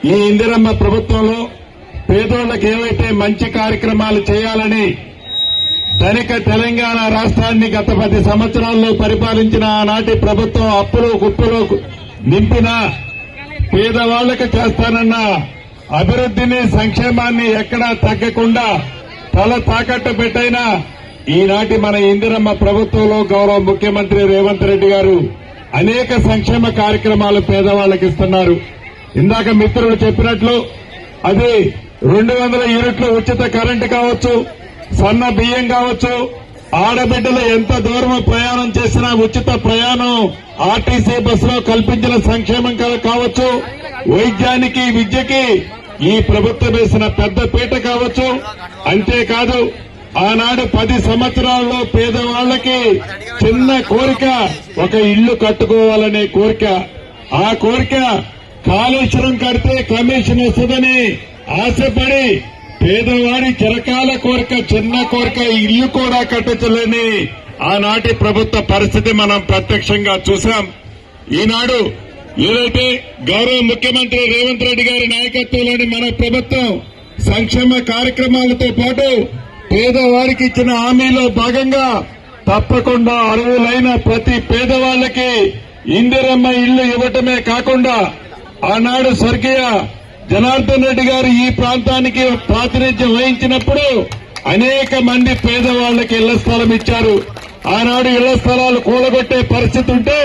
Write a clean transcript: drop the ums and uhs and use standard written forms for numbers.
ఈ ఇందిరమ్మ ప్రభుత్వంలో పేదోళ్లకు ఏవైతే మంచి కార్యక్రమాలు చేయాలని ధనిక తెలంగాణ రాష్ట్రాన్ని గత 10 సంవత్సరాల్లో పరిపాలించిన ఆనాటి ప్రభుత్వం అప్పులు కుప్పలు నింపిన పేదవాళ్లకు చేస్తానన్న అభివృద్ధిని సంక్షేమాన్ని ఎక్కడా తగ్గకుండా తల తాకట్టు పెట్టైనా ఈనాటి మన ఇందిరమ్మ ప్రభుత్వంలో గౌరవ ముఖ్యమంత్రి రేవంత్ రెడ్డి గారు అనేక సంక్షేమ కార్యక్రమాలు పేదవాళ్లకు ఇస్తున్నారు. ఇందాక మిత్రులు చెప్పినట్లు అది 200 యూనిట్లు ఉచిత కరెంటు కావచ్చు, సన్న బియ్యం కావచ్చు, ఆడబిడ్డలు ఎంత దూరం ప్రయాణం చేసినా ఉచిత ప్రయాణం ఆర్టీసీ బస్సులో కల్పించిన సంక్షేమం కావచ్చు, వైద్యానికి విద్యకి ఈ ప్రభుత్వం వేసిన పెద్ద పీట కావచ్చు. అంతేకాదు ఆనాడు 10 సంవత్సరాల్లో పేదవాళ్లకి చిన్న కోరిక ఒక ఇల్లు కట్టుకోవాలనే కోరిక. ఆ కోరిక కాళేశ్వరం కడితే కమిషన్ వస్తుందని ఆశపడి పేదవాడి చిరకాల కోరిక చిన్న కోరిక ఇల్లు కూడా కట్టలేని ఆనాటి ప్రభుత్వ పరిస్థితి మనం ప్రత్యక్షంగా చూశాం. ఈనాడు ఏదైతే గౌరవ ముఖ్యమంత్రి రేవంత్ రెడ్డి గారి నాయకత్వంలోని మన ప్రభుత్వం సంక్షేమ కార్యక్రమాలతో పాటు పేదవారికి ఇచ్చిన హామీలో భాగంగా తప్పకుండా అర్హులైన ప్రతి పేదవాళ్లకి ఇందిరమ్మ ఇళ్లు ఇవ్వటమే కాకుండా ఆనాడు స్వర్గీయ జనార్దన్ రెడ్డి గారు ఈ ప్రాంతానికి ప్రాతినిధ్యం వహించినప్పుడు అనేక మంది పేదవాళ్లకి ఇళ్ల స్థలం ఇచ్చారు. ఆనాడు ఇళ్ల స్థలాలు కూలగొట్టే పరిస్థితి ఉంటే